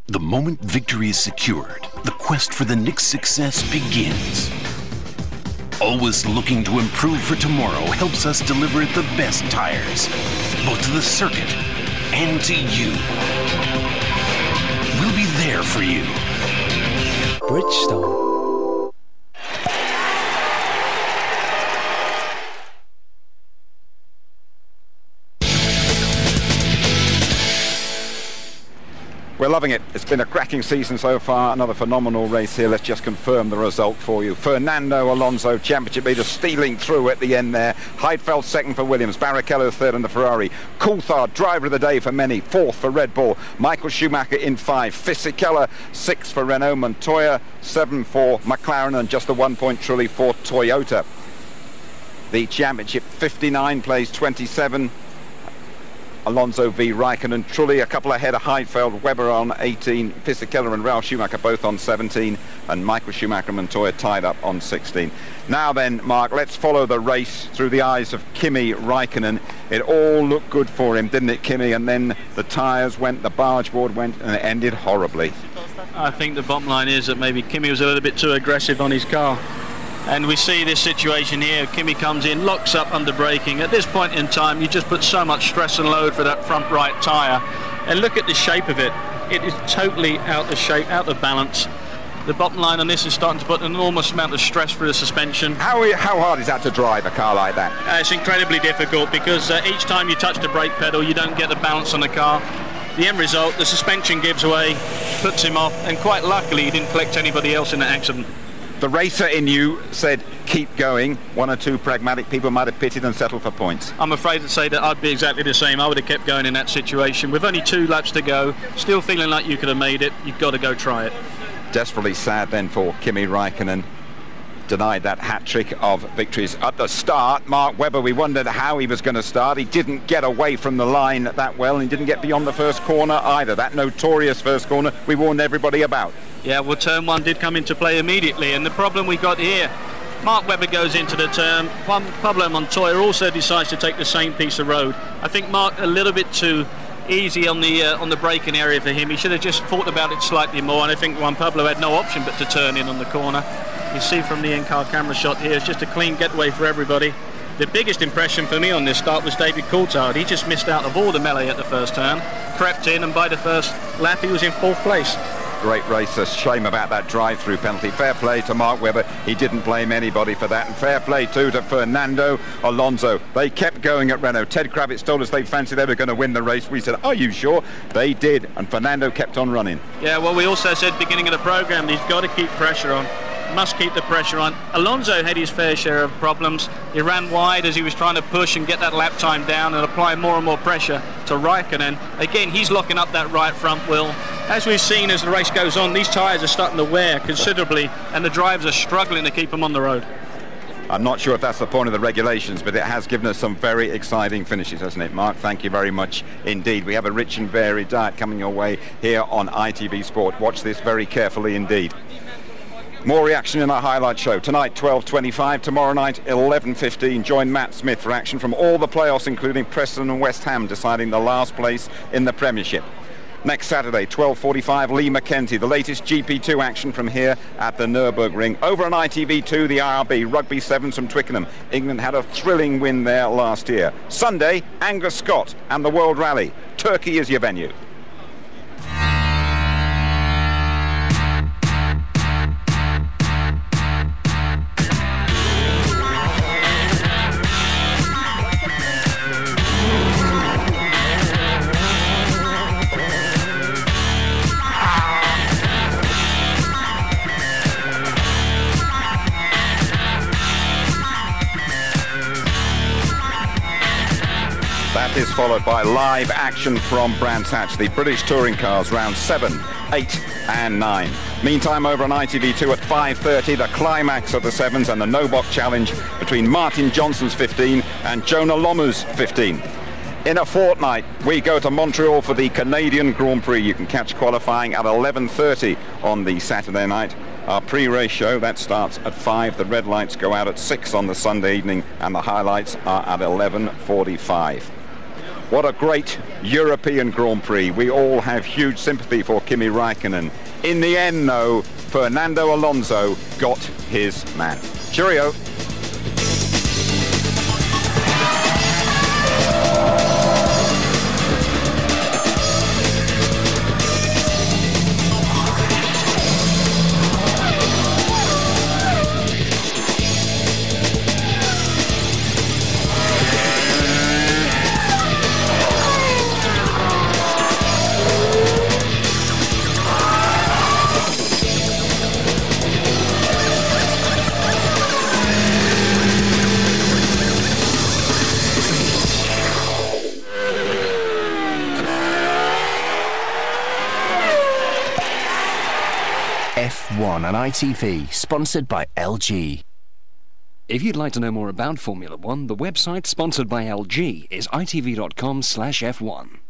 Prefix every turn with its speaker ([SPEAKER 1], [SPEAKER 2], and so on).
[SPEAKER 1] The moment victory is secured, the quest for the next success begins. Always looking to improve for tomorrow helps us deliver the best tires, both to the circuit and to you. We'll be there for you.
[SPEAKER 2] Bridgestone.
[SPEAKER 3] We're loving it. It's been a cracking season so far. Another phenomenal race here. Let's just confirm the result for you. Fernando Alonso, championship leader, stealing through at the end there. Heidfeld second for Williams. Barrichello third in the Ferrari. Coulthard, driver of the day for many, fourth for Red Bull. Michael Schumacher in five. Fisichella, sixth for Renault. Montoya, seven for McLaren, and just a 1 point Trulli for Toyota. The championship 59 plays 27. Alonso v Raikkonen. Trulli a couple ahead of Heidfeld, Webber on 18, Fisichella and Ralf Schumacher both on 17, and Michael Schumacher and Montoya tied up on 16. Now then, Mark, let's follow the race through the eyes of Kimi Raikkonen. It all looked good for him, didn't it, Kimi? And then the tyres went, the barge board went, and it ended horribly.
[SPEAKER 4] I think the bottom line is that maybe Kimi was a little bit too aggressive on his car. And we see this situation here. Kimi comes in, locks up under braking. At this point in time, you just put so much stress and load for that front right tyre. And look at the shape of it. It is totally out of shape, out of balance. The bottom line on this is starting to put an enormous amount of stress through the suspension.
[SPEAKER 3] How hard is that to drive a car like that?
[SPEAKER 4] It's incredibly difficult because each time you touch the brake pedal, you don't get the balance on the car. The end result, the suspension gives way, puts him off, and quite luckily he didn't collect anybody else in the accident.
[SPEAKER 3] The racer in you said keep going. One or two pragmatic people might have pitted and settled for points.
[SPEAKER 4] I'm afraid to say that I'd be exactly the same. I would have kept going in that situation. With only 2 laps to go, still feeling like you could have made it, you've got to go try it.
[SPEAKER 3] Desperately sad then for Kimi Raikkonen. Denied that hat-trick of victories at the start. Mark Webber, we wondered how he was going to start. He didn't get away from the line that well, and he didn't get beyond the first corner either. That notorious first corner we warned everybody about.
[SPEAKER 4] Yeah, well, turn 1 did come into play immediately, and the problem we got here, Mark Webber goes into the turn. Pablo Montoya also decides to take the same piece of road. I think Mark a little bit too easy on the braking area for him. He should have just thought about it slightly more, and I think Juan Pablo had no option but to turn in on the corner. You see from the in-car camera shot here, it's just a clean getaway for everybody. The biggest impression for me on this start was David Coulthard. He just missed out of all the melee at the first turn, crept in, and by the first lap he was in 4th place.
[SPEAKER 3] Great race. A shame about that drive-through penalty. Fair play to Mark Webber. He didn't blame anybody for that. And fair play too to Fernando Alonso. They kept going at Renault. Ted Kravitz told us they fancied they were going to win the race. We said, are you sure? They did. And Fernando kept on running.
[SPEAKER 4] Yeah, well, we also said beginning of the programme, he's got to keep pressure on. Must keep the pressure on. Alonso had his fair share of problems. He ran wide as he was trying to push and get that lap time down and apply more and more pressure to Raikkonen. Again, he's locking up that right front wheel. As we've seen as the race goes on, these tyres are starting to wear considerably and the drivers are struggling to keep them on the road.
[SPEAKER 3] I'm not sure if that's the point of the regulations, but it has given us some very exciting finishes, hasn't it, Mark? Thank you very much indeed. We have a rich and varied diet coming your way here on ITV Sport. Watch this very carefully indeed. More reaction in our highlight show. Tonight, 12:25. Tomorrow night, 11:15. Join Matt Smith for action from all the playoffs, including Preston and West Ham, deciding the last place in the Premiership. Next Saturday, 12:45, Lee Mackenzie. The latest GP2 action from here at the Nürburgring. Over on ITV2, the IRB Rugby Sevens from Twickenham. England had a thrilling win there last year. Sunday, Angus Scott and the World Rally. Turkey is your venue. That is followed by live action from Brands Hatch, the British touring cars, round 7, 8 and 9. Meantime, over on ITV2 at 5:30, the climax of the Sevens and the no-box challenge between Martin Johnson's 15 and Jonah Lomu's 15. In a fortnight, we go to Montreal for the Canadian Grand Prix. You can catch qualifying at 11:30 on the Saturday night. Our pre-race show, that starts at 5. The red lights go out at 6 on the Sunday evening, and the highlights are at 11:45. What a great European Grand Prix. We all have huge sympathy for Kimi Räikkönen. In the end, though, Fernando Alonso got his man. Cheerio.
[SPEAKER 2] F1 on ITV, sponsored by LG.
[SPEAKER 5] If you'd like to know more about Formula One, the website sponsored by LG is itv.com/F1.